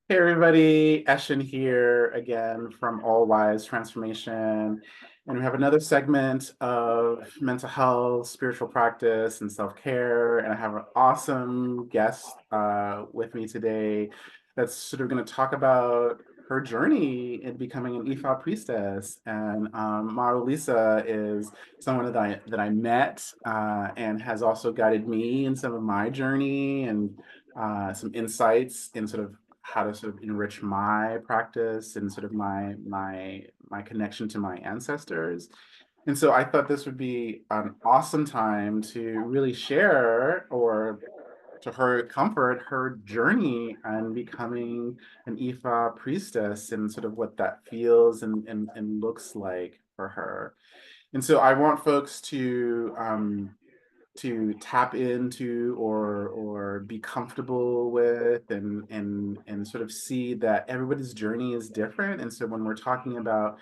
Hey everybody, Eshin here again from All Wise Transformation. And we have another segment of mental health, spiritual practice, and self-care. And I have an awesome guest with me today that's sort of going to talk about her journey in becoming an Ifa priestess. And MawuLisa is someone that I met and has also guided me in some of my journey and some insights in sort of how to sort of enrich my practice and sort of my connection to my ancestors. And so I thought this would be an awesome time to really share or to her comfort her journey and becoming an Ifa priestess and sort of what that feels and looks like for her. And so I want folks to tap into or be comfortable with and sort of see that everybody's journey is different. And so when we're talking about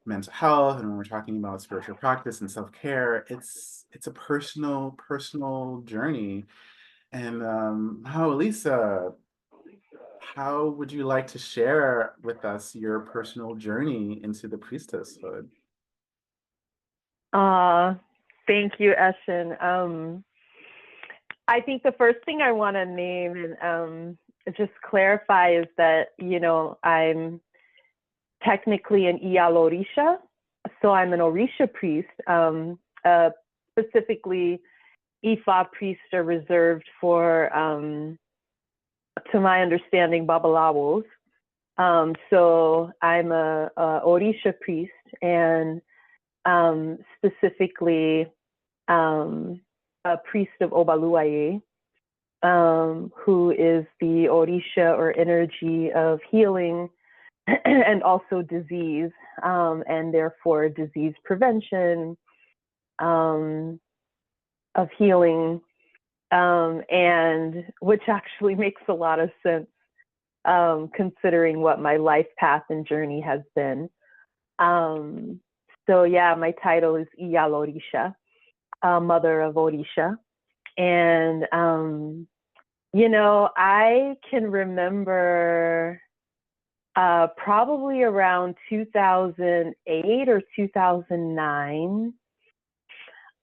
mental health and when we're talking about spiritual practice and self-care, it's a personal journey. And Lisa, how would you like to share with us your personal journey into the priestesshood? Uh, Thank you, Eshin. I think the first thing I want to name and just clarify is that, I'm technically an Iyal Orisha. So I'm an Orisha priest, specifically Ifa priests are reserved for, to my understanding, Babalawos. So I'm a Orisha priest and specifically um, a priest of Obaluaye, who is the Orisha or energy of healing and also disease, and therefore disease prevention, um, of healing, and which actually makes a lot of sense considering what my life path and journey has been. Um, so yeah, my title is Iyal Orisha, mother of Orisha. And, I can remember probably around 2008 or 2009.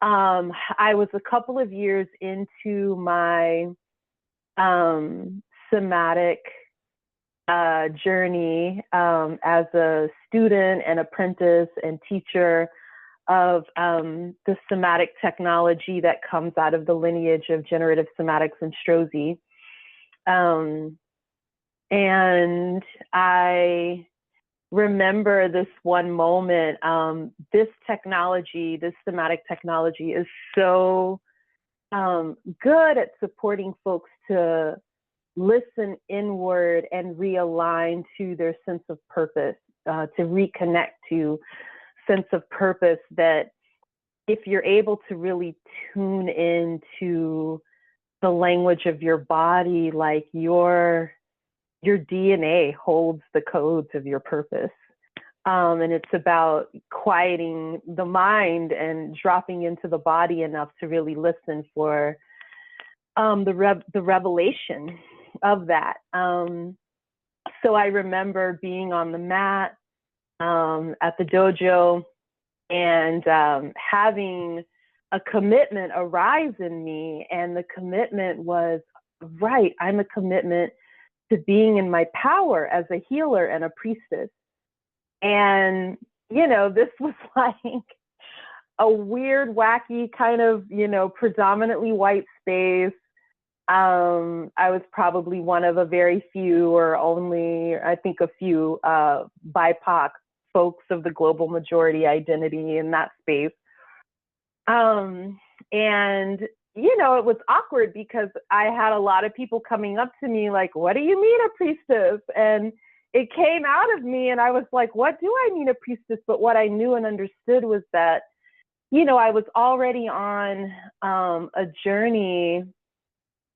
I was a couple of years into my somatic journey as a student and apprentice and teacher of the somatic technology that comes out of the lineage of generative somatics and Strozzi. And I remember this one moment. This technology, this somatic technology, is so good at supporting folks to listen inward and realign to their sense of purpose, to reconnect to sense of purpose, that if you're able to really tune into the language of your body, like your DNA holds the codes of your purpose. And it's about quieting the mind and dropping into the body enough to really listen for the revelation of that. So I remember being on the mat at the dojo and having a commitment arise in me. And the commitment was, right, I'm a commitment to being in my power as a healer and a priestess. And, this was like a weird, wacky kind of, predominantly white space. I was probably one of a very few or only, I think, a few BIPOC folks of the global majority identity in that space. And, it was awkward because I had a lot of people coming up to me like, what do you mean a priestess? And it came out of me and I was like, what do I mean a priestess? But what I knew and understood was that, I was already on a journey.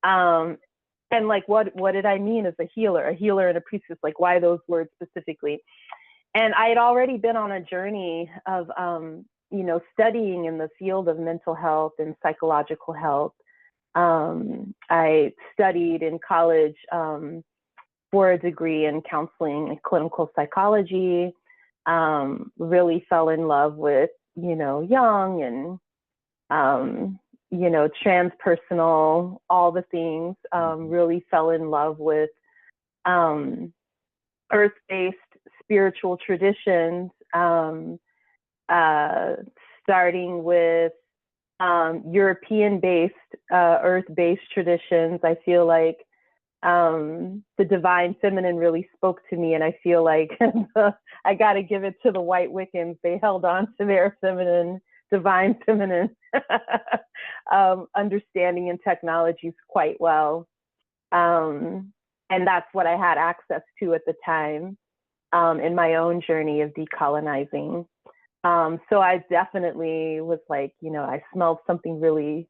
And like, what did I mean as a healer and a priestess? Like, why those words specifically? And I had already been on a journey of, studying in the field of mental health and psychological health. I studied in college for a degree in counseling and clinical psychology. Really fell in love with, Jung and, transpersonal, all the things. Really fell in love with earth-based spiritual traditions, starting with European-based, earth-based traditions. I feel like the divine feminine really spoke to me, and I feel like I got to give it to the white Wiccans. They held on to their divine feminine understanding and technologies quite well. And that's what I had access to at the time in my own journey of decolonizing. So I definitely was like, I smelled something really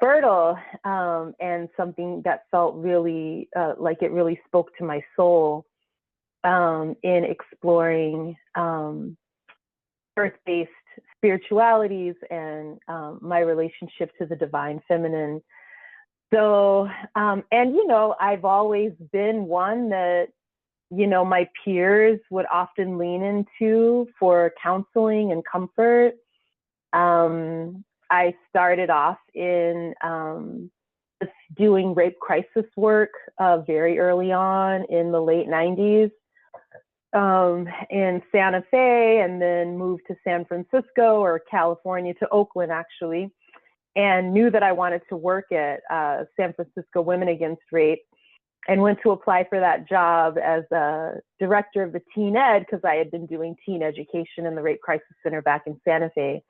fertile and something that felt really like it really spoke to my soul in exploring earth-based spiritualities and my relationship to the divine feminine. So, and I've always been one that, my peers would often lean into for counseling and comfort. I started off in doing rape crisis work very early on in the late 90s in Santa Fe, and then moved to San Francisco or California, to Oakland actually, and knew that I wanted to work at San Francisco Women Against Rape, and went to apply for that job as a director of the teen ed, because I had been doing teen education in the Rape Crisis Center back in Santa Fe.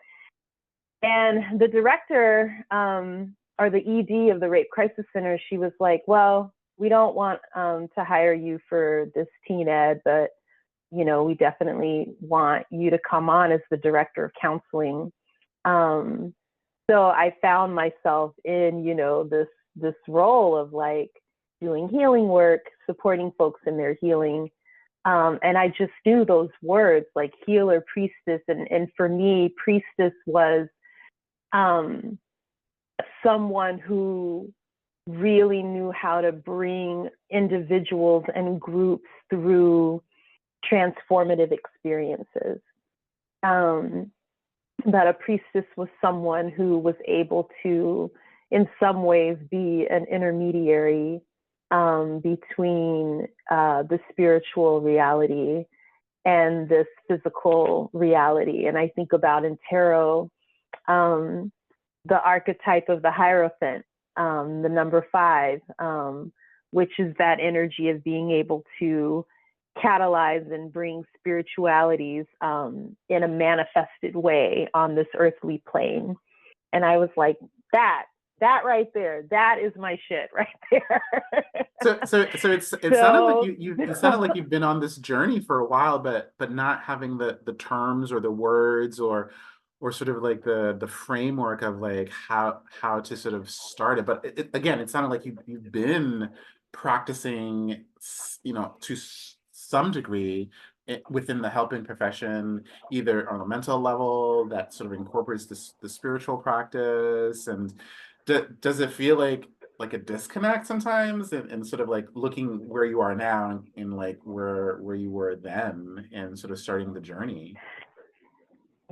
And the director, or the ED of the Rape Crisis Center, she was like, well, we don't want to hire you for this teen ed, but, we definitely want you to come on as the director of counseling. So I found myself in, this role of like doing healing work, supporting folks in their healing. And I just knew those words like healer, priestess. And for me, priestess was someone who really knew how to bring individuals and groups through transformative experiences. That a priestess was someone who was able to, in some ways, be an intermediary between the spiritual reality and this physical reality. And I think about in tarot, the archetype of the Hierophant, the number 5, which is that energy of being able to catalyze and bring spiritualities in a manifested way on this earthly plane. And I was like, that right there, that is my shit right there. It sounded like it sounded like you've been on this journey for a while, but not having the terms or the words or sort of like the framework of like how to sort of start it. But again, it sounded like you've been practicing, to some degree within the helping profession, either on a mental level that sort of incorporates the spiritual practice. And does it feel like a disconnect sometimes, and sort of like looking where you are now and like where you were then and sort of starting the journey?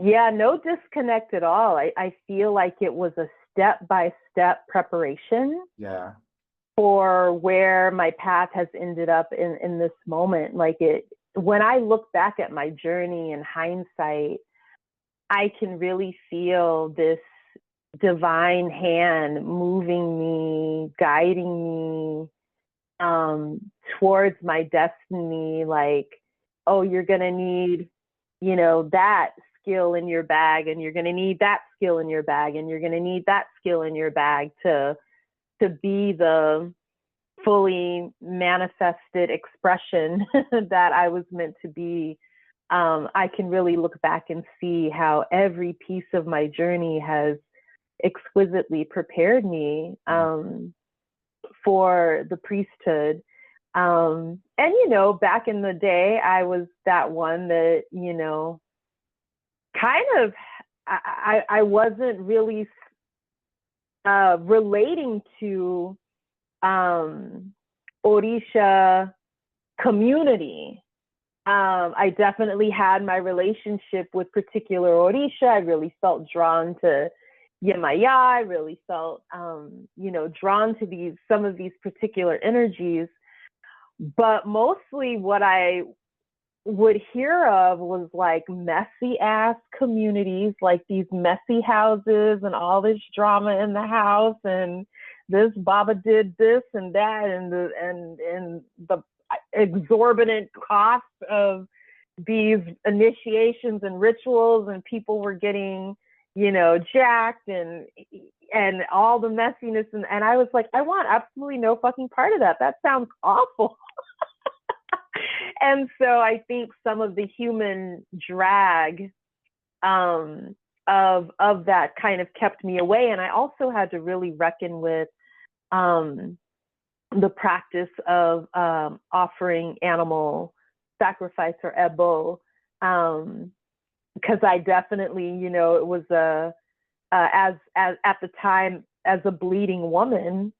Yeah, no disconnect at all. I feel like it was a step-by-step preparation. Yeah. For where my path has ended up in this moment. Like when I look back at my journey in hindsight, I can really feel this divine hand moving me, guiding me towards my destiny. Like, oh, you're going to need, that skill in your bag, and you're going to need that skill in your bag, and you're going to need that skill in your bag to be the fully manifested expression that I was meant to be. I can really look back and see how every piece of my journey has exquisitely prepared me for the priesthood. And, back in the day, I was that one that, kind of, I wasn't really relating to Orisha community. I definitely had my relationship with particular Orisha. I really felt drawn to Yemaya. I really felt, drawn to some of these particular energies. But mostly what I would hear of was like messy ass communities, like these messy houses and all this drama in the house, and this Baba did this and that, and the exorbitant cost of these initiations and rituals, and people were getting, jacked, and all the messiness, and I was like, I want absolutely no fucking part of that. That sounds awful. And so I think some of the human drag of that kind of kept me away. And I also had to really reckon with the practice of offering animal sacrifice, or ebo, because I definitely, it was as at the time, as a bleeding woman,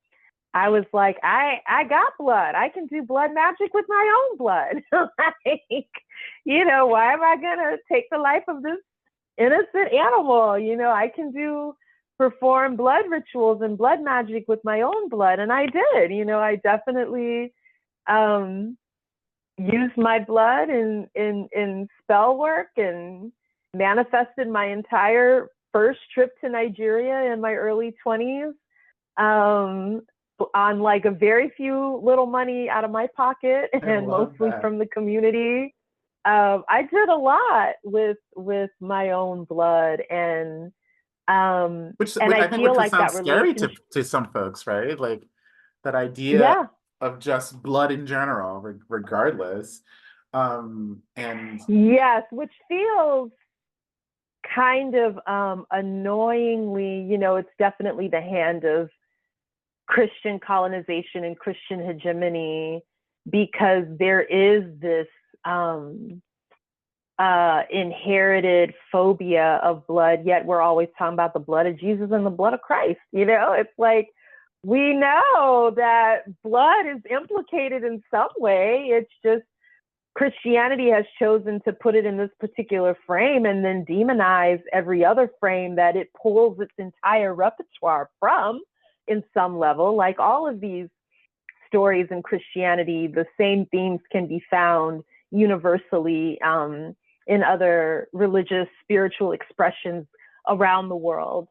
I was like, I got blood. I can do blood magic with my own blood. Like, why am I gonna take the life of this innocent animal? I can perform blood rituals and blood magic with my own blood. And I did. I definitely used my blood in spell work, and manifested my entire first trip to Nigeria in my early 20s. On like a very few little money out of my pocket, and mostly from the community. I did a lot with my own blood, and Which I I think feel would like sound that scary relationship. to some folks, right? Like that idea Yeah. of just blood in general, regardless. And Yes, which feels kind of annoyingly, it's definitely the hand of Christian colonization and Christian hegemony, because there is this inherited phobia of blood, yet we're always talking about the blood of Jesus and the blood of Christ. It's like, we know that blood is implicated in some way. It's just Christianity has chosen to put it in this particular frame, and then demonize every other frame that it pulls its entire repertoire from, in some level. Like all of these stories in Christianity, the same themes can be found universally in other religious, spiritual expressions around the world.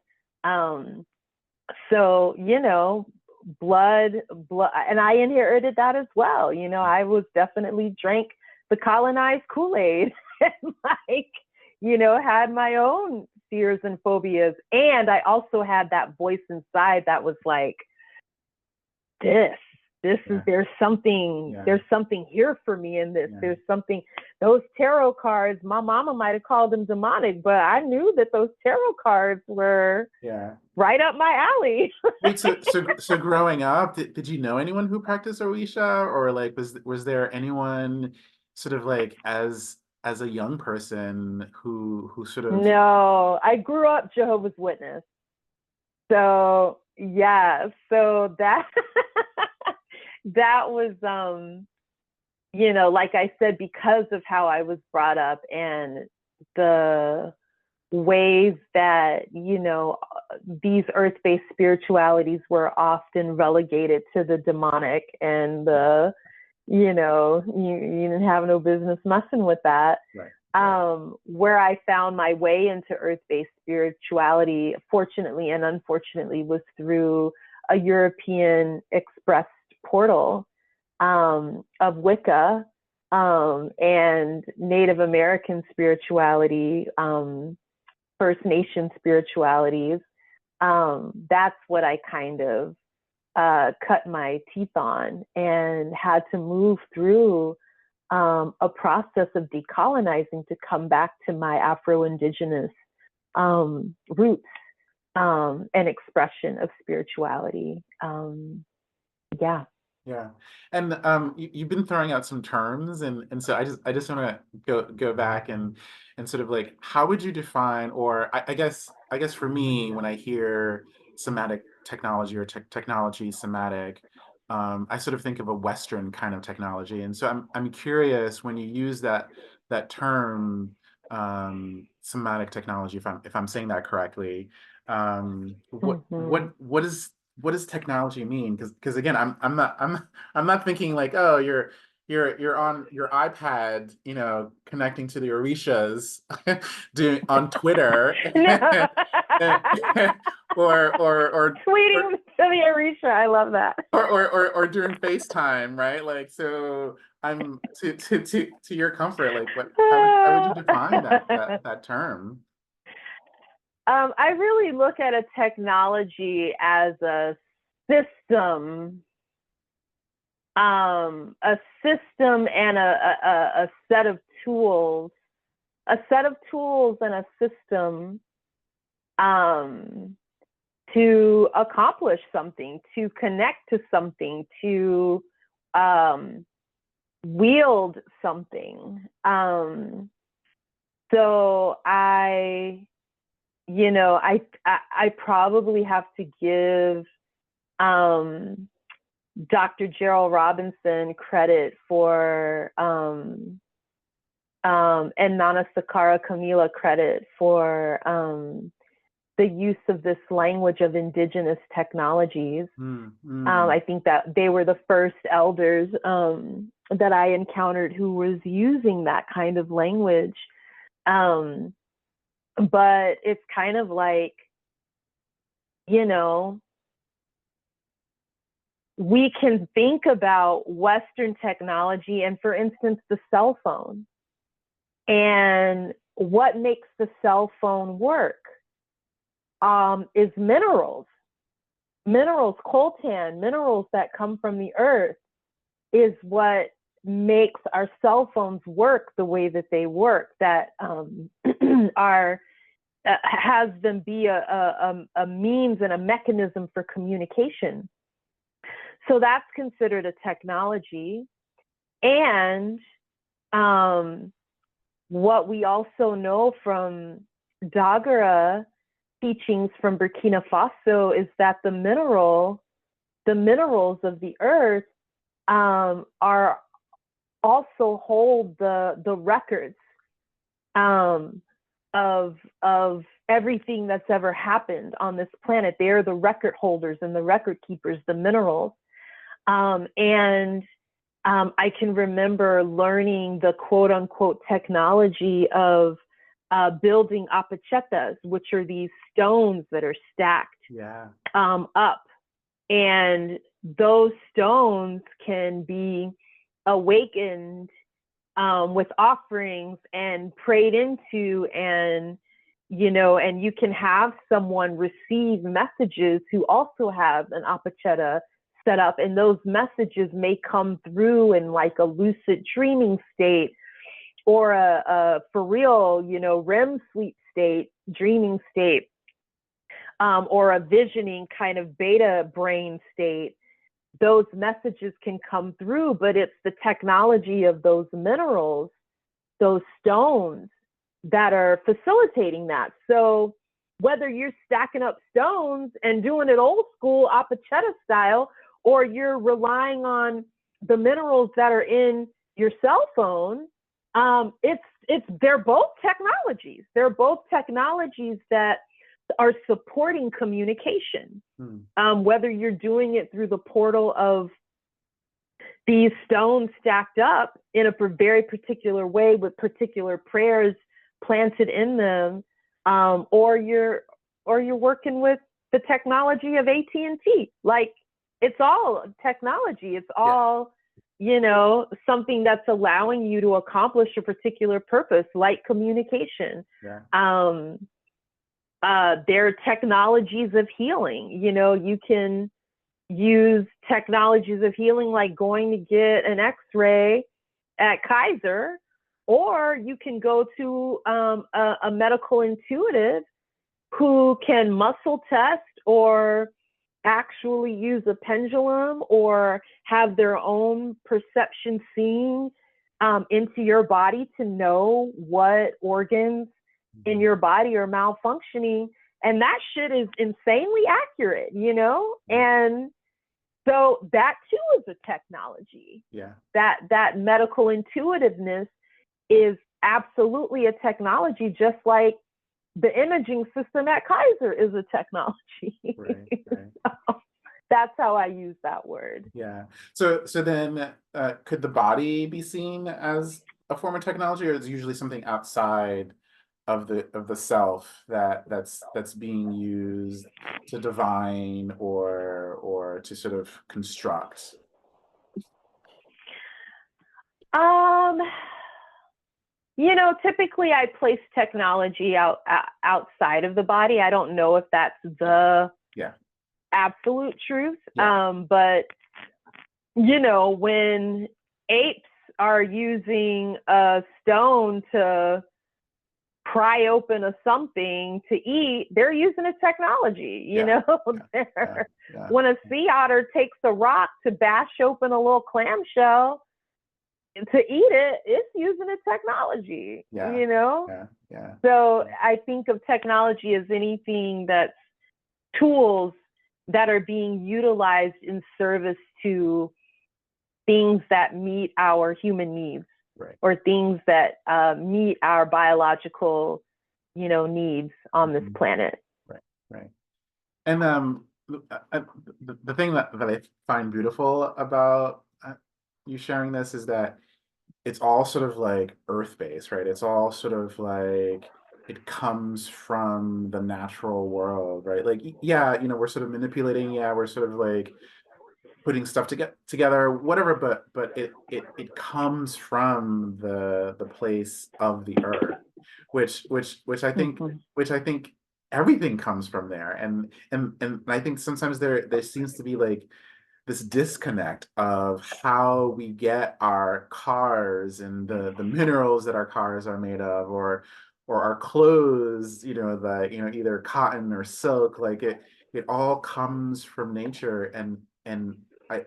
So, blood, and I inherited that as well. I was definitely drank the colonized Kool-Aid, and had my own fears and phobias. And I also had that voice inside that was like, this is, there's something here for me in this. There's something, those tarot cards, my mama might have called them demonic, but I knew that those tarot cards were right up my alley. Wait, so growing up, did you know anyone who practiced Orisha, or like was there anyone sort of like as a young person who sort of... No, I grew up Jehovah's Witness. So yeah, so that that was like I said, because of how I was brought up, and the ways that these earth-based spiritualities were often relegated to the demonic, and the you didn't have no business messing with that. Right. Where I found my way into earth-based spirituality, fortunately and unfortunately, was through a European expressed portal of Wicca and Native American spirituality, First Nation spiritualities. That's what I kind of cut my teeth on, and had to move through a process of decolonizing to come back to my Afro-Indigenous roots and expression of spirituality. Yeah. Yeah. And you've been throwing out some terms, and so I just want to go back and sort of like, how would you define, or I guess for me, when I hear somatic technology, or technology somatic, I sort of think of a Western kind of technology. And so I'm curious when you use that term, somatic technology, if I'm saying that correctly, Hmm. what does technology mean? Because again, I'm not thinking like, oh, you're on your iPad, connecting to the Orishas, doing on Twitter, No. or Tweeting or to the Orisha. I love that. or during FaceTime, right? Like, so I'm to your comfort, like what how would you define that term? I really look at a technology as system, a system and a set of tools, and a system um, to accomplish something, to connect to something, to um, wield something. So I probably have to give Dr. Gerald Robinson credit for and Nana Sakara Kamila credit for the use of this language of indigenous technologies. I think that they were the first elders that I encountered who was using that kind of language. But it's kind of like, we can think about Western technology and, for instance, the cell phone. And what makes the cell phone work is minerals, coltan, minerals that come from the earth is what makes our cell phones work the way that they work, that has them be a means and a mechanism for communication. So that's considered a technology. And what we also know from Dagara teachings from Burkina Faso is that the minerals of the earth are also hold the records of everything that's ever happened on this planet. They are the record holders and the record keepers, the minerals. And I can remember learning the quote unquote technology of building apachetas, which are these stones that are stacked up. And those stones can be awakened with offerings and prayed into, and and you can have someone receive messages who also have an apacheta set up, and those messages may come through in like a lucid dreaming state, or a for real, REM sleep state, dreaming state, or a visioning kind of beta brain state. Those messages can come through, but it's the technology of those minerals, those stones, that are facilitating that. So whether you're stacking up stones and doing it old school apacheta style, or you're relying on the minerals that are in your cell phone, they're both technologies. They're both technologies that are supporting communication. Whether you're doing it through the portal of these stones stacked up in a very particular way with particular prayers planted in them, or you're working with the technology of AT&T. Like, it's all technology. It's all, something that's allowing you to accomplish a particular purpose, like communication. There are technologies of healing. You can use technologies of healing like going to get an X-ray at Kaiser, or you can go to a medical intuitive who can muscle test, or actually use a pendulum, or have their own perception seeing into your body to know what organs in your body are malfunctioning. And that shit is insanely accurate, and So that too is a technology. Yeah. That medical intuitiveness is absolutely a technology, just like the imaging system at Kaiser is a technology. Right. Right. So that's how I use that word. Yeah. So then, could the body be seen as a form of technology, or is it usually something outside of the self that's being used to divine or to sort of construct? Um, typically I place technology outside of the body. I don't know if that's the Yeah. absolute truth. Yeah. But when apes are using a stone to pry open a something to eat, they're using a technology, Yeah. Yeah. Yeah. Yeah. When a sea otter takes a rock to bash open a little clamshell to eat it, it's using a technology, Yeah. Yeah. Yeah. So I think of technology as anything that's tools that are being utilized in service to things that meet our human needs, Right. or things that meet our biological, needs on this Mhm. planet. Right. Right. And the thing that I find beautiful about you sharing this is that it's all sort of like earth-based, right? It's all sort of like it comes from the natural world, right? Like, yeah, we're sort of manipulating, yeah, we're sort of like putting stuff together, whatever, but it comes from the place of the earth, which I think Mm-hmm. which I think everything comes from there, and I think sometimes there seems to be like this disconnect of how we get our cars and the minerals that our cars are made of, or our clothes, either cotton or silk, like it all comes from nature, and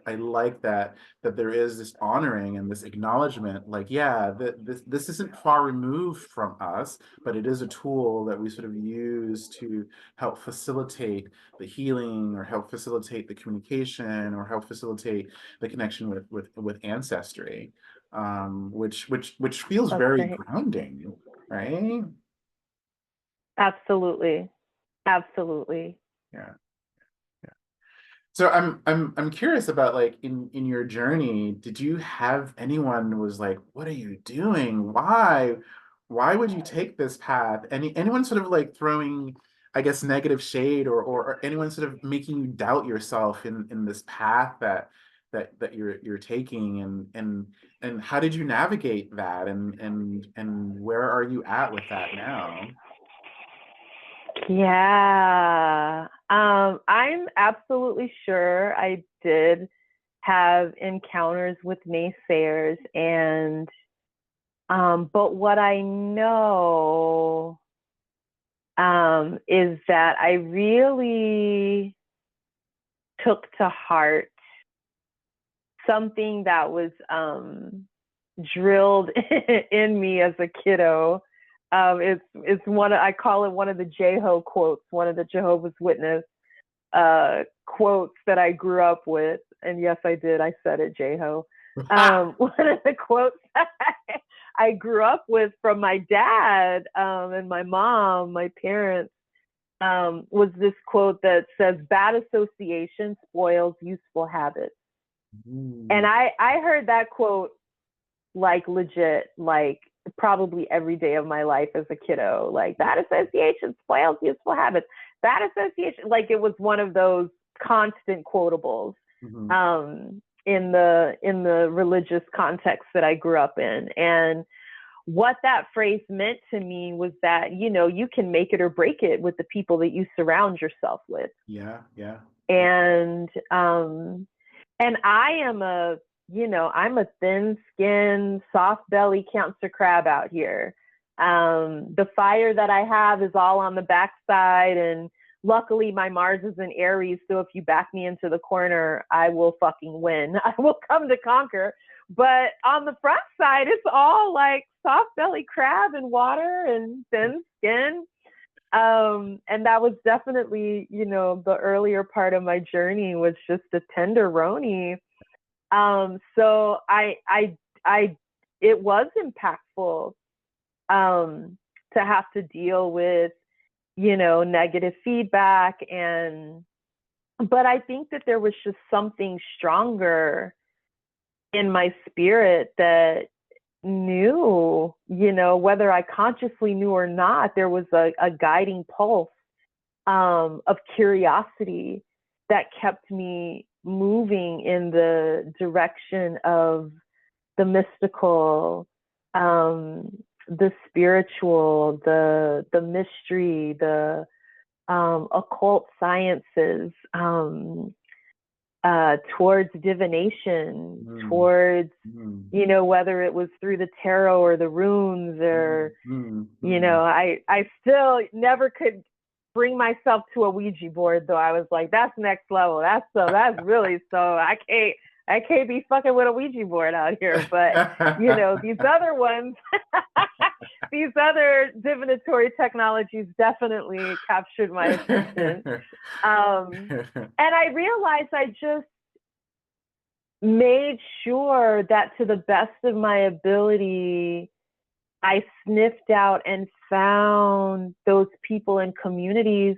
I like that there is this honoring and this acknowledgement, like, yeah, this isn't far removed from us, but it is a tool that we sort of use to help facilitate the healing, or help facilitate the communication, or help facilitate the connection with ancestry, which feels That's very right. grounding, right? Absolutely. Absolutely. Yeah. So I'm curious about, like, in your journey, did you have anyone who was like, "What are you doing? Why would you take this path?" Anyone sort of like throwing, I guess, negative shade, or anyone sort of making you doubt yourself in this path that you're taking, and how did you navigate that, and where are you at with that now? Yeah. I'm absolutely sure I did have encounters with naysayers, and but what I know is that I really took to heart something that was drilled in me as a kiddo. It's I call it one of the Jeho quotes, one of the Jehovah's Witness quotes that I grew up with. And yes, I did. I said it, Jeho. One of the quotes I grew up with from my dad and my mom, my parents, was this quote that says, "Bad association spoils useful habits." And Mm, I heard that quote like legit, like probably every day of my life as a kiddo. Like, bad association spoils useful habits. Bad association, like it was one of those constant quotables mhm. in the religious context that I grew up in. And what that phrase meant to me was that, you can make it or break it with the people that you surround yourself with. Yeah, yeah. And I am I'm a thin skinned, soft belly cancer crab out here. The fire that I have is all on the backside, and luckily my Mars is in Aries, so if you back me into the corner, I will fucking win. I will come to conquer. But on the front side, it's all like soft belly crab and water and thin skin. And that was definitely, the earlier part of my journey was just a tenderoni. So I, it was impactful, to have to deal with, negative feedback but I think that there was just something stronger in my spirit that knew, whether I consciously knew or not, there was a guiding pulse, of curiosity that kept me moving in the direction of the mystical, the spiritual, the mystery, the occult sciences, towards divination, Mm, towards, mm, whether it was through the tarot or the runes or, mm, mm, I still never could bring myself to a Ouija board though. I was like, that's next level. That's really, so I can't be fucking with a Ouija board out here. But, these other ones, these other divinatory technologies definitely captured my attention. And I realized I just made sure that to the best of my ability, I sniffed out and found those people and communities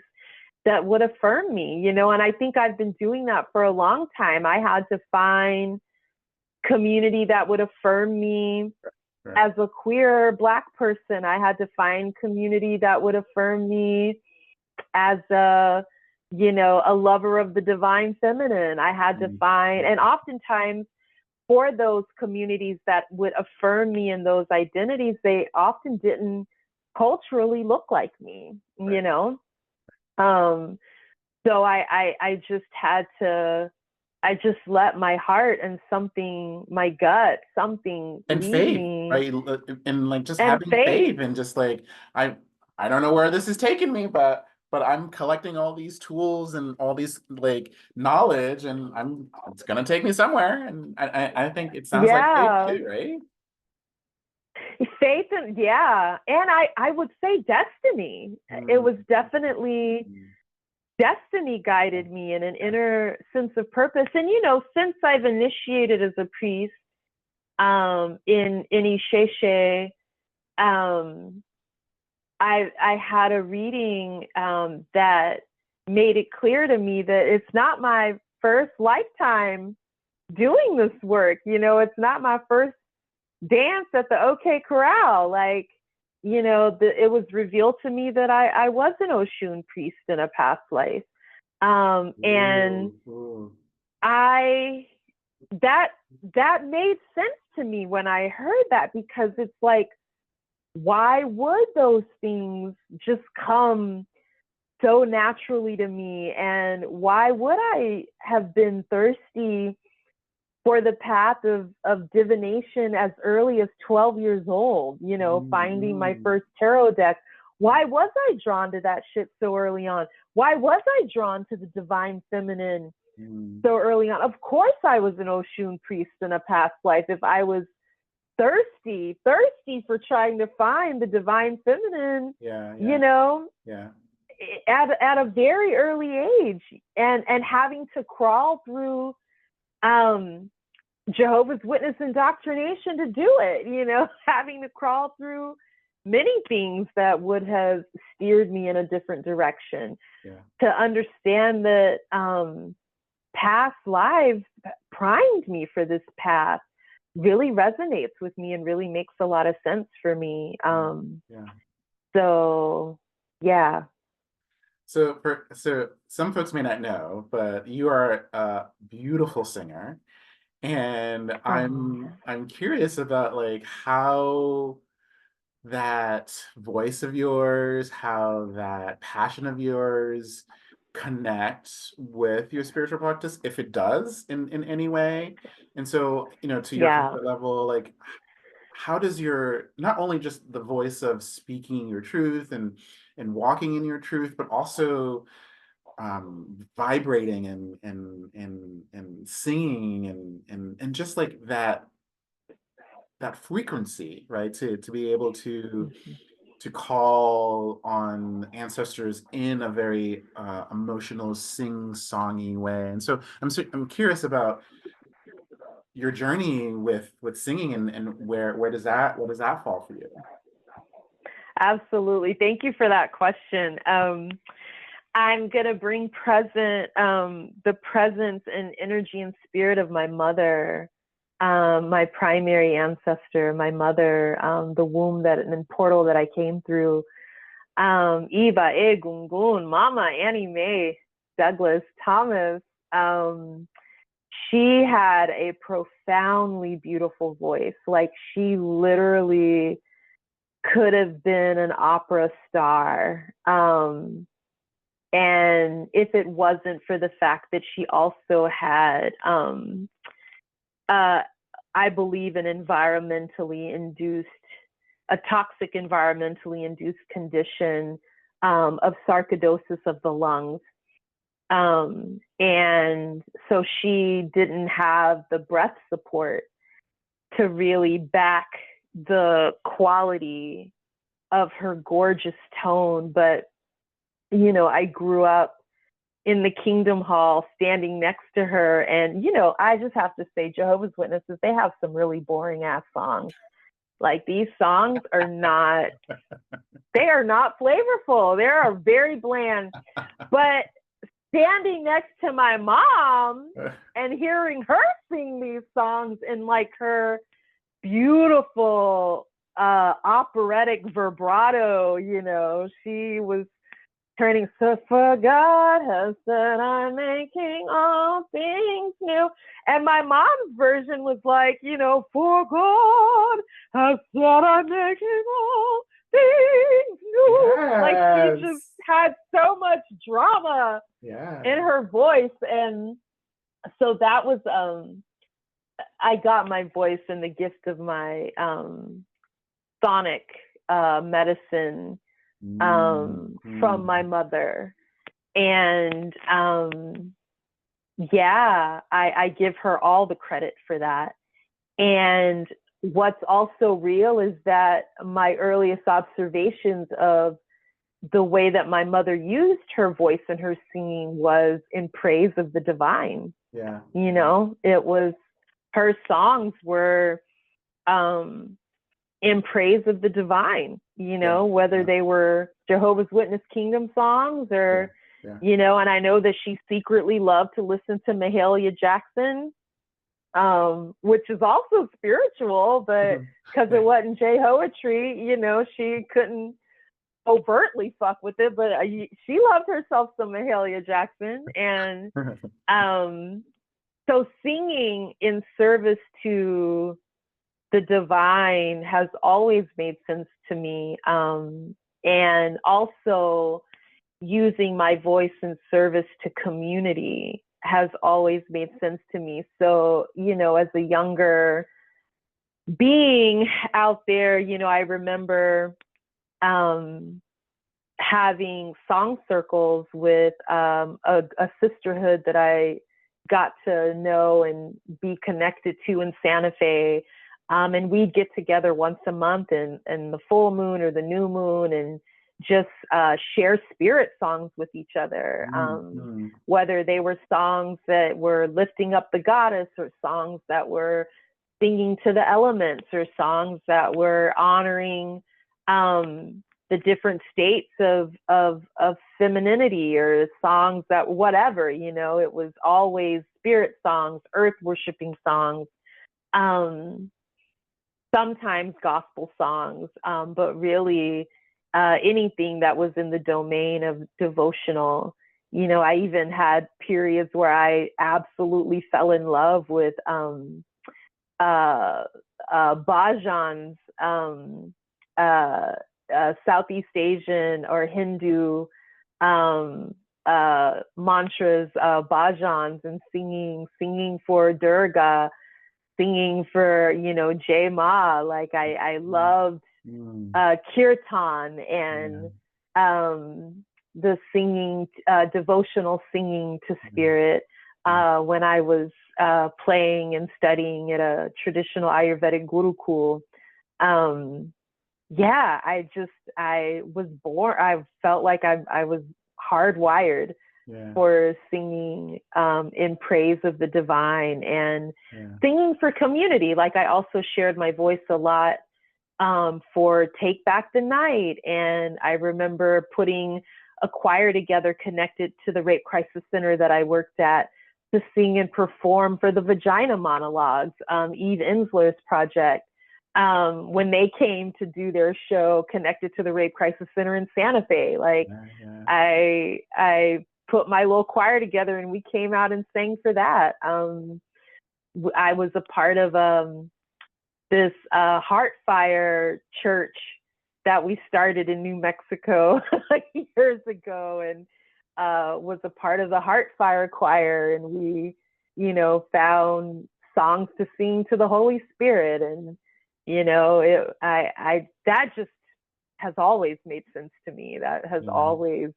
that would affirm me, and I think I've been doing that for a long time. I had to find community that would affirm me Right. as a queer Black person. I had to find community that would affirm me as a lover of the divine feminine. I had to Mm, find, and oftentimes for those communities that would affirm me in those identities, they often didn't culturally look like me, right. Um, so I just had to, I just let my heart and my gut, something And lead faith, me, right? And like just and having faith. faith and just like I I don't know where this is taking me, but I'm collecting all these tools and all these like knowledge, and it's gonna take me somewhere. And I think it sounds like faith Yeah. too, right? Faith and yeah. And I would say destiny. It Mm, was definitely mm, destiny guided me in an yeah. inner sense of purpose. And since I've initiated as a priest, in Isheshe, um, I had a reading, that made it clear to me that it's not my first lifetime doing this work. It's not my first dance at the OK Corral. Like, it was revealed to me that I was an Oshun priest in a past life. And Ooh, ooh. I that that made sense to me when I heard that, because it's like, why would those things just come so naturally to me? And why would I have been thirsty for the path of divination as early as 12 years old, Mm, finding my mm, first tarot deck? Why was I drawn to that shit so early on? Why was I drawn to the divine feminine mm. so early on? Of course I was an Oshun priest in a past life. If I was thirsty for trying to find the divine feminine, Yeah, you yeah, know, yeah. at a very early age, and having to crawl through, um, Jehovah's Witness indoctrination to do it, having to crawl through many things that would have steered me in a different direction, Yeah. to understand that, past lives primed me for this path really resonates with me and really makes a lot of sense for me. Yeah. Yeah. So yeah. So some folks may not know, but you are a beautiful singer, and Oh, I'm curious about like how that voice of yours, how that passion of yours connects with your spiritual practice, if it does in any way. And so, to your yeah. comfort level, like how does your not only just the voice of speaking your truth and walking in your truth, but also vibrating and singing and just like that frequency, right? To be able to Mhm. to call on ancestors in a very emotional, sing-songy way. And so I'm curious about your journey with singing, and where does that, what does that fall for you? Absolutely. Thank you for that question. I'm going to bring present the presence and energy and spirit of my mother, my primary ancestor, my mother, the womb and portal that I came through. Eva, Gungun, Mama, Annie Mae, Douglas, Thomas. She had a profoundly beautiful voice. Like, she literally could have been an opera star. And if it wasn't for the fact that she also had, I believe, a toxic environmentally induced condition of sarcoidosis of the lungs. And so she didn't have the breath support to really back the quality of her gorgeous tone. But, you know, I grew up in the Kingdom Hall standing next to her. And, you know, I just have to say, Jehovah's Witnesses, they have some really boring ass songs. Like, these songs are not, they are not flavorful. They are very bland. But standing next to my mom and hearing her sing these songs in like her beautiful operatic vibrato, you know, she was turning, so for God has said I'm making all things new. And my mom's version was like, you know, for God has said I'm making all things new. Yes. Like, she just had so much drama in her voice. And so that was, I got my voice and the gift of my sonic medicine from my mother. And yeah, I give her all the credit for that. And what's also real is that my earliest observations of the way that my mother used her voice and her singing was in praise of the divine. Yeah. You know, it was, her songs were in praise of the divine, you know, whether they were Jehovah's Witness kingdom songs or, you know, and I know that she secretly loved to listen to Mahalia Jackson, which is also spiritual, but because it wasn't Jehoetry, you know, she couldn't overtly fuck with it, but she loved herself some Mahalia Jackson. And so singing in service to the divine has always made sense to me. And also using my voice in service to community has always made sense to me. So, you know, as a younger being out there, you know, I remember having song circles with a sisterhood that I got to know and be connected to in Santa Fe. And we'd get together once a month and the full moon or the new moon and just share spirit songs with each other. Whether they were songs that were lifting up the goddess or songs that were singing to the elements or songs that were honoring the different states of femininity, or songs that whatever, you know, it was always spirit songs, earth worshiping songs, sometimes gospel songs, but really anything that was in the domain of devotional. You know, I even had periods where I absolutely fell in love with bhajans, Southeast Asian or Hindu mantras, bhajans, and singing for Durga, singing for, you know, Jai Ma. Like I loved kirtan and the singing, devotional singing to spirit when I was playing and studying at a traditional Ayurvedic gurukul. yeah, I was born, I felt like I was hardwired Yeah, for singing in praise of the divine and yeah, singing for community. Like I also shared my voice a lot for Take Back the Night. And I remember putting a choir together connected to the Rape Crisis Center that I worked at to sing and perform for the Vagina Monologues, Eve Ensler's project. When they came to do their show connected to the Rape Crisis Center in Santa Fe, like yeah, yeah. I put my little choir together and we came out and sang for that. I was a part of this Heartfire church that we started in New Mexico years ago, and was a part of the Heartfire choir, and we, found songs to sing to the Holy Spirit, and that just has always made sense to me. That has Yeah. always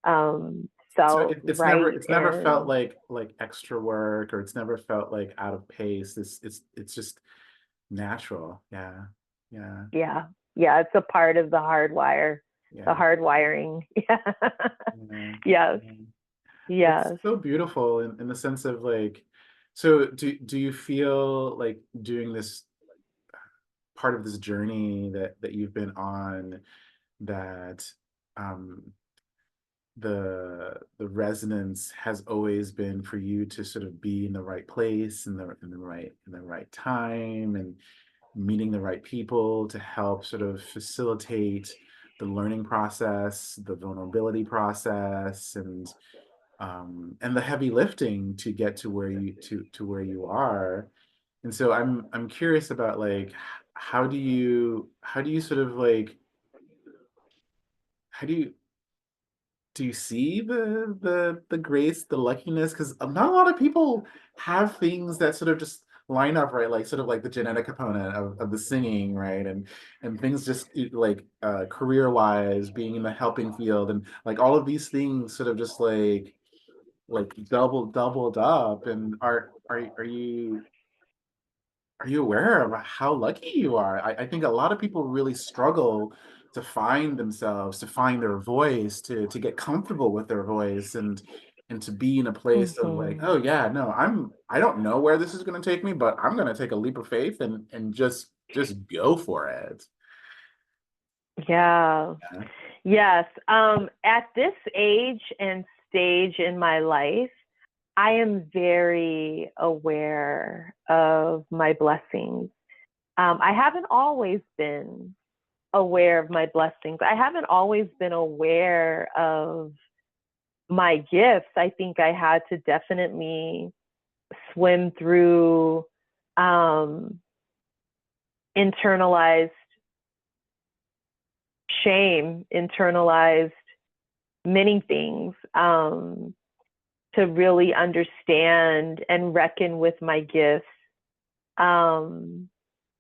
So felt right, it's never felt and like extra work, or it's never felt like out of pace. It's just natural. Yeah, yeah, yeah, yeah, it's a part of the the yeah, hardwiring. yeah. Yes, Yeah. It's yes. so beautiful in the sense of like, so do you feel like doing this part of this journey that you've been on, that um the resonance has always been for you to sort of be in the right place, in the right time, and meeting the right people to help sort of facilitate the learning process, the vulnerability process, and the heavy lifting to get to where where you are. And so I'm curious about like, how do you sort of like, how do you see the grace, the luckiness? Because not a lot of people have things that sort of just line up, right? Like sort of like the genetic component of the singing, right? And things just like career wise, being in the helping field, and like all of these things sort of just like doubled up. And are you aware of how lucky you are? I think a lot of people really struggle to find themselves, to find their voice, to get comfortable with their voice, and to be in a place of like, Hmm. oh yeah, no, I don't know where this is going to take me, but I'm going to take a leap of faith and just go for it. Yeah. Yeah. Yes. At this age and stage in my life, I am very aware of my blessings. I haven't always been aware of my blessings. I haven't always been aware of my gifts. I think I had to definitely swim through um, internalized shame, internalized many things, to really understand and reckon with my gifts. Um,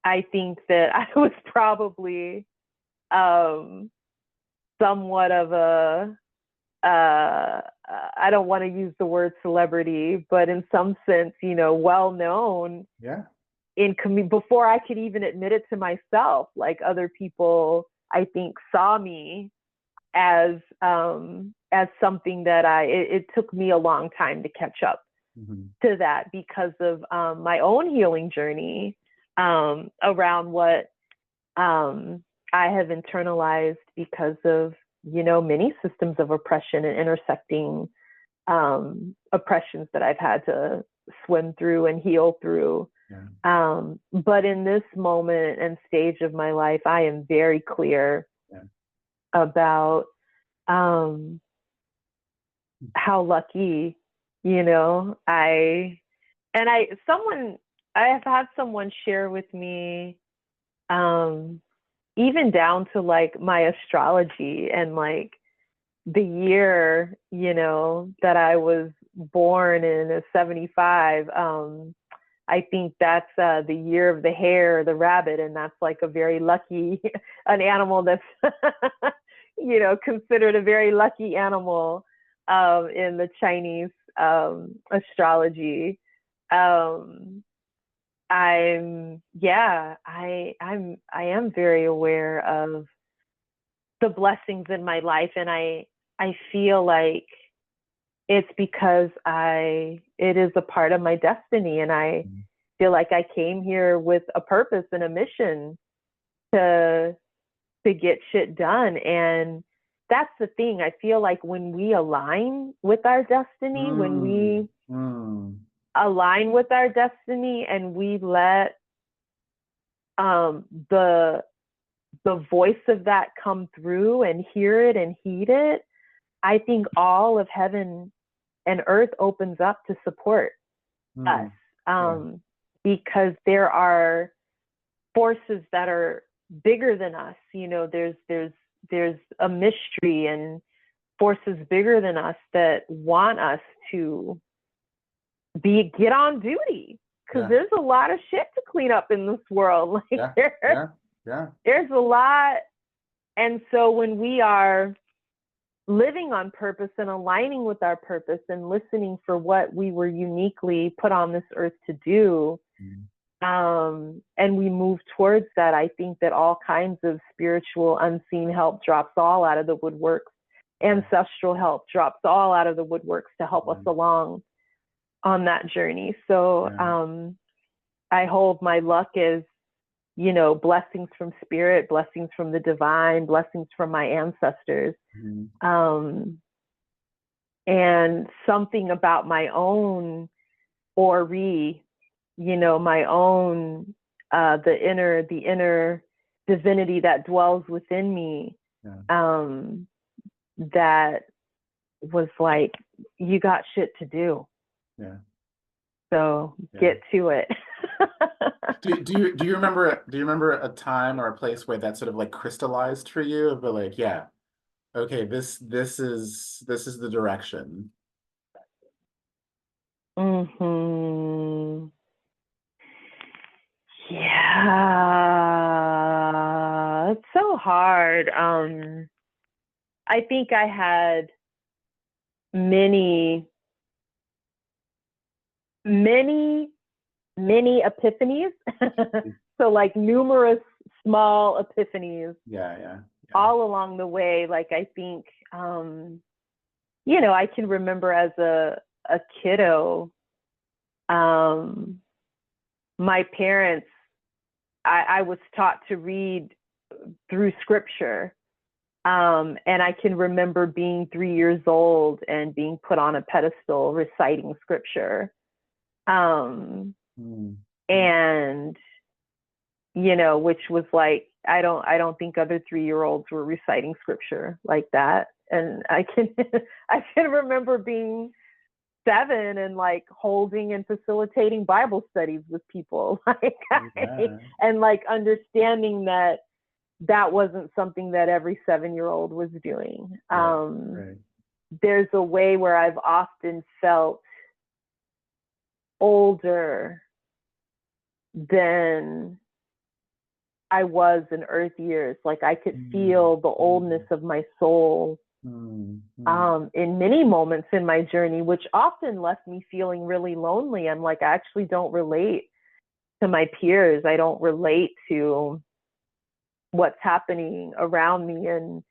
I think that I was probably um, somewhat of a, I don't want to use the word celebrity, but in some sense, well known Yeah. before I could even admit it to myself. Like other people, I think, saw me as something that it took me a long time to catch up Mhm. to that because of my own healing journey around what I have internalized because of many systems of oppression and intersecting oppressions that I've had to swim through and heal through. Yeah. But in this moment and stage of my life, I am very clear Yeah. about um, how lucky, someone, I have had someone share with me, um, even down to like my astrology and like the year, that I was born in a 75. I think that's the year of the hare, the rabbit, and that's like a very lucky, an animal that's, considered a very lucky animal in the Chinese astrology. Um, I am very aware of the blessings in my life, and I feel like it's because it is a part of my destiny, and I feel like I came here with a purpose and a mission to get shit done. And that's the thing. I feel like when we align with our destiny, when we align with our destiny and we let the voice of that come through and hear it and heed it, I think all of heaven and earth opens up to support us. Because there are forces that are bigger than us. You know, there's a mystery and forces bigger than us that want us to get on duty, because there's a lot of shit to clean up in this world. Like there's a lot. And so when we are living on purpose and aligning with our purpose and listening for what we were uniquely put on this earth to do, and we move towards that, I think that all kinds of spiritual unseen help drops all out of the woodworks. Ancestral help drops all out of the woodworks to help us along on that journey. So I hold my luck as, you know, blessings from spirit, blessings from the divine, blessings from my ancestors. And something about my own Ori, you know, my own, the inner divinity that dwells within me, that was like, you got shit to do. So get to it. do you remember a time or a place where that sort of like crystallized for you, but like, yeah, okay, this is the direction? Yeah, it's so hard. I think I had many epiphanies. So like numerous small epiphanies. All along the way. Like I think, you know, I can remember as a kiddo, my parents, I was taught to read through scripture. And I can remember being 3 years old and being put on a pedestal reciting scripture. And, you know, which was like, I don't think other 3-year-olds were reciting scripture like that. And I can remember being 7 and like holding and facilitating Bible studies with people, like, and like understanding that wasn't something that every 7-year-old was doing. There's a way where I've often felt older than I was in earth years. Like I could feel the oldness of my soul in many moments in my journey, which often left me feeling really lonely. I'm like, I actually don't relate to my peers. I don't relate to what's happening around me. And,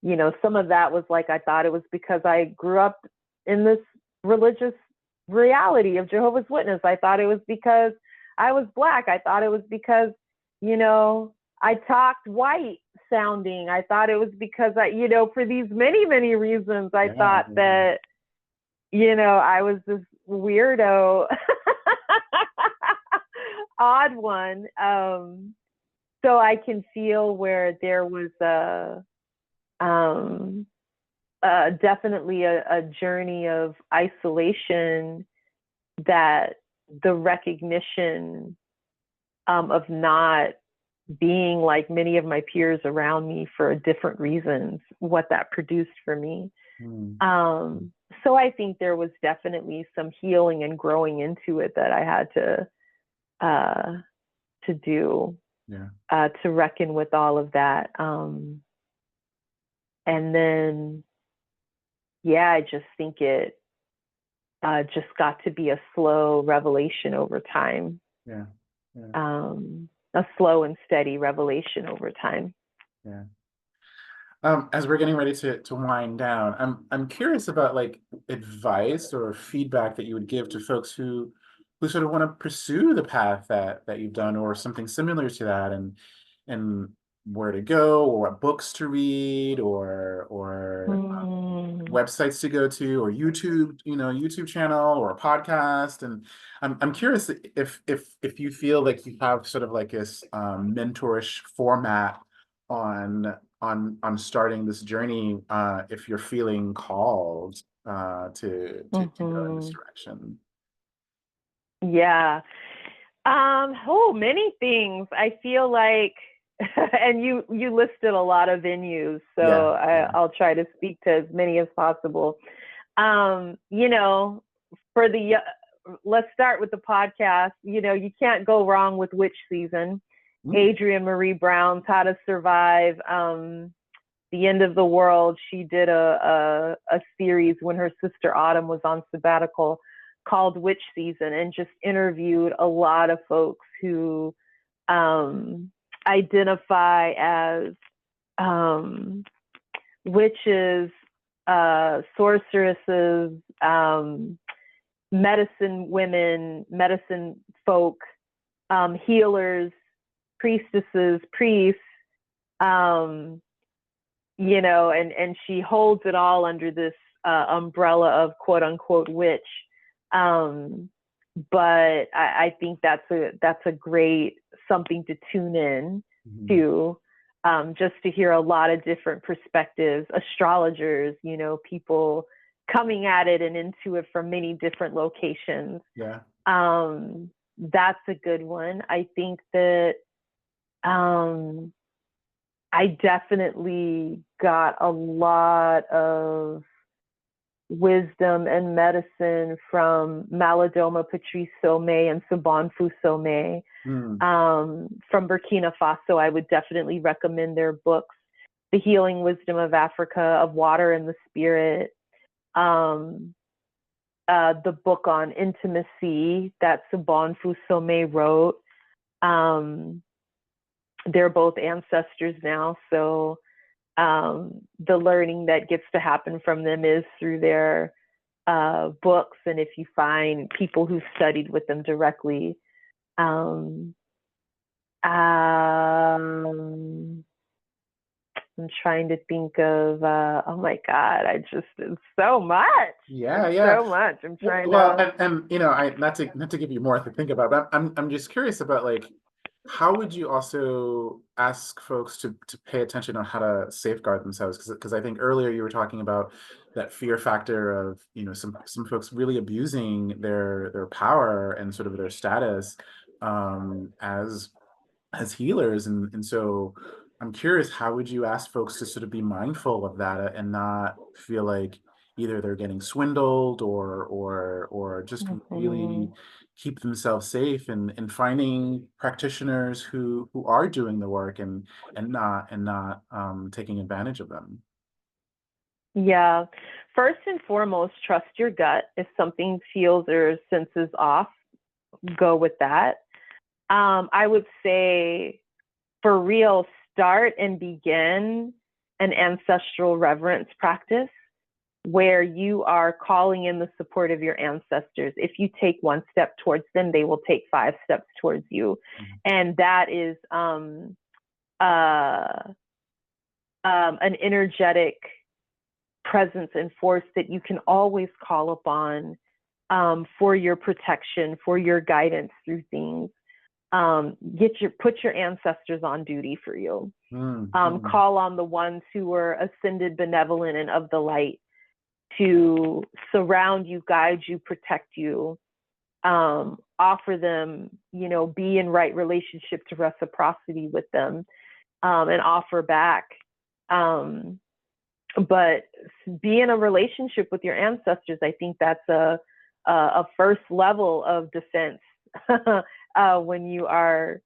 you know, some of that was like, I thought it was because I grew up in this religious reality of Jehovah's Witness. I thought it was because I was Black. I thought it was because, you know, I talked white sounding. I thought it was because I, you know, for these many, many reasons, I thought that, you know, I was this weirdo, odd one. So I can feel where there was definitely a journey of isolation, that the recognition of not being like many of my peers around me for different reasons, what that produced for me. So I think there was definitely some healing and growing into it that I had to do, to reckon with all of that. And then, I just think it just got to be a slow revelation over time. Yeah. a slow and steady revelation over time. Yeah. As we're getting ready to wind down, I'm curious about like advice or feedback that you would give to folks who sort of want to pursue the path that you've done or something similar to that, and where to go or what books to read or Mm. websites to go to or YouTube, YouTube channel or a podcast. And I'm curious if you feel like you have sort of like this mentorish format on starting this journey, if you're feeling called to go in this Mm-hmm. direction. Yeah. Many things. I feel like, and you listed a lot of venues, Yeah, so yeah. I'll try to speak to as many as possible. You know, for the let's start with the podcast. You know, you can't go wrong with Witch Season. Mm, Adrienne Marie Brown's How to Survive the End of the World. She did a series when her sister Autumn was on sabbatical called Witch Season, and just interviewed a lot of folks who identify as witches, sorceresses, medicine women, medicine folk, healers, priestesses, priests, and she holds it all under this umbrella of quote unquote witch. But I think that's a great something to tune in mhm. to, just to hear a lot of different perspectives, astrologers, people coming at it and into it from many different locations. Yeah. That's a good one. I think that I definitely got a lot of wisdom and medicine from Malidoma Patrice Somé and Sobonfu Somé, Mm, from Burkina Faso. I would definitely recommend their books, The Healing Wisdom of Africa, of Water and the Spirit, the book on intimacy that Sobonfu Somé wrote. They're both ancestors now, so the learning that gets to happen from them is through their books, and if you find people who studied with them directly. um, um, I'm trying to think of, oh my God, it's so much. yeah, It's yeah. so much. I'm trying Well, to, and I not to give you more to think about, but I'm just curious about like how would you also ask folks to pay attention on how to safeguard themselves? Because I think earlier you were talking about that fear factor of some folks really abusing their power and sort of their status as healers, and so I'm curious, how would you ask folks to sort of be mindful of that and not feel like either they're getting swindled or just really mhm. keep themselves safe and finding practitioners who are doing the work and not taking advantage of them. Yeah. First and foremost, trust your gut. If something feels or senses off, go with that. I would say, for real, start and begin an ancestral reverence practice where you are calling in the support of your ancestors. If you take one step towards them, they will take 5 steps towards you. Mhm. And that is uh, an energetic presence and force that you can always call upon, for your protection, for your guidance through things. Put your ancestors on duty for you. Mm, mm, Call on the ones who are ascended, benevolent, and of the light to surround you, guide you, protect you. Offer them, be in right relationship to reciprocity with them, and offer back. But be in a relationship with your ancestors. I think that's a first level of defense when you are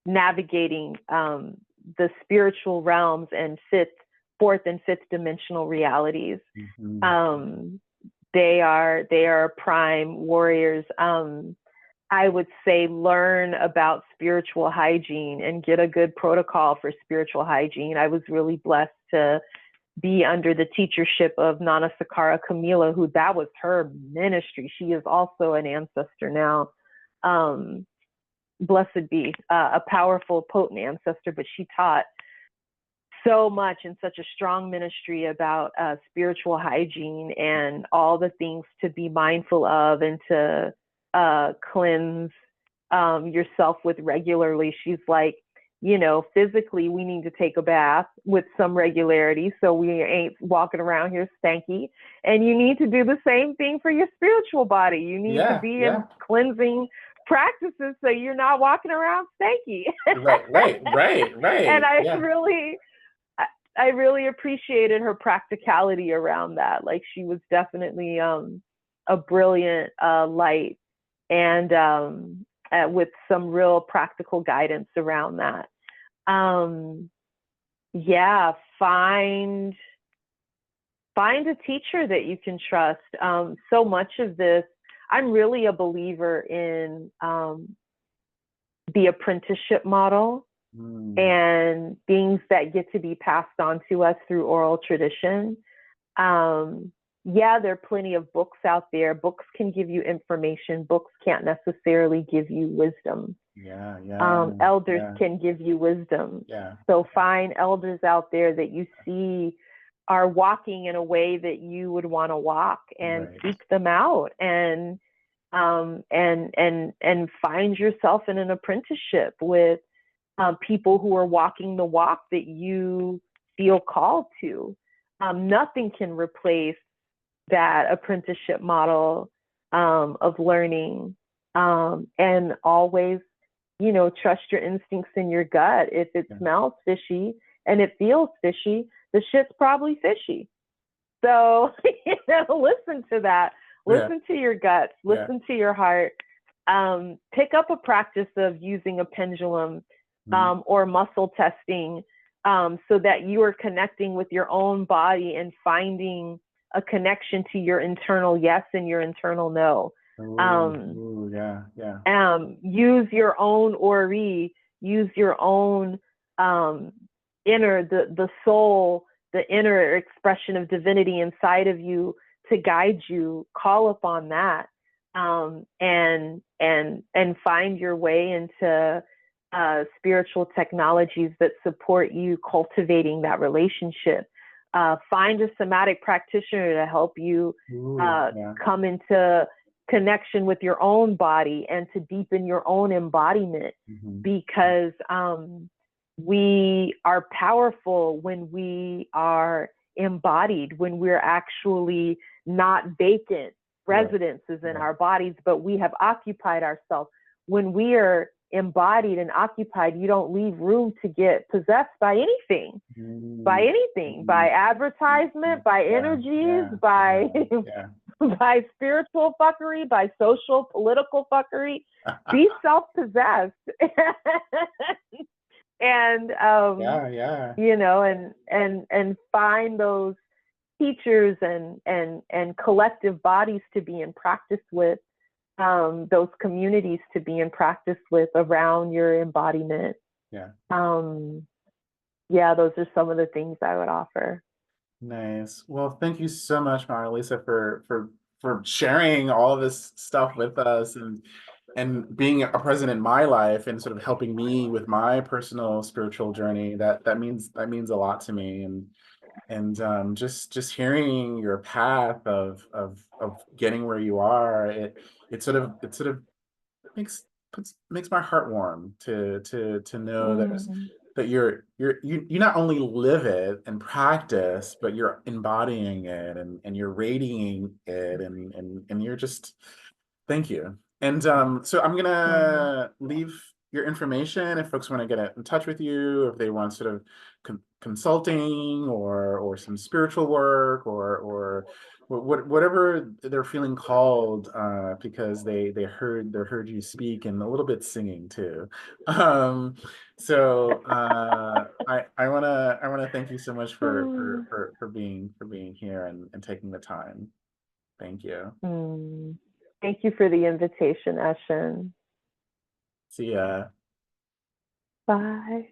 navigating the spiritual realms and fourth and fifth dimensional realities. mhm. Um, they are prime warriors. I would say learn about spiritual hygiene and get a good protocol for spiritual hygiene. I was really blessed to be under the teachership of Nana Sakara Kamila, who that was her ministry. She is also an ancestor now. Blessed be, a powerful, potent ancestor, but she taught so much in such a strong ministry about spiritual hygiene and all the things to be mindful of and to cleanse yourself with regularly. She's like, you know, physically we need to take a bath with some regularity so we ain't walking around here stanky. And you need to do the same thing for your spiritual body. You need to Yeah, be yeah. in cleansing practices so you're not walking around stanky. Right. And Yeah. I really appreciated her practicality around that. Like she was definitely a brilliant light and with some real practical guidance around that. Yeah, find a teacher that you can trust. So much of this, I'm really a believer in the apprenticeship model and things that get to be passed on to us through oral tradition. Yeah, there are plenty of books out there. Books can give you information. Books can't necessarily give you wisdom. Elders can give you wisdom. So find elders out there that you see are walking in a way that you would want to walk, and seek them out, and find yourself in an apprenticeship with people who are walking the walk that you feel called to. Nothing can replace that apprenticeship model of learning, and always, you know, trust your instincts in your gut. If it smells fishy and it feels fishy, the shit's probably fishy. So, you know, listen to that. Listen to your guts. Listen to your heart. Pick up a practice of using a pendulum or muscle testing, so that you are connecting with your own body and finding a connection to your internal yes and your internal no. Use your own ori, use your own inner, the soul, the inner expression of divinity inside of you to guide you. Call upon that, and find your way into spiritual technologies that support you cultivating that relationship. Find a somatic practitioner to help you come into connection with your own body and to deepen your own embodiment, because we are powerful when we are embodied, when we're actually not vacant residences in our bodies, but we have occupied ourselves. When we are embodied and occupied, you don't leave room to get possessed by anything, by advertisement, by energies, by by spiritual fuckery, by social political fuckery. Be self-possessed. And you know, and find those teachers and collective bodies to be in practice with, those communities to be in practice with around your embodiment. Those are some of the things I would offer. Nice. Well, thank you so much, MawuLisa, for sharing all this stuff with us, and being a present in my life and sort of helping me with my personal spiritual journey. That means a lot to me, and just hearing your path of getting where you are, it sort of makes my heart warm to know that you not only live it and practice, but you're embodying it, and you're radiating it, and you're just, thank you. And so I'm gonna leave your information if folks want to get in touch with you, if they want sort of consulting or some spiritual work, or whatever they're feeling called, because they heard you speak, and a little bit singing too. So I wanna thank you so much for being here and taking the time. Thank you. Thank you for the invitation, Eshin. See ya. Bye.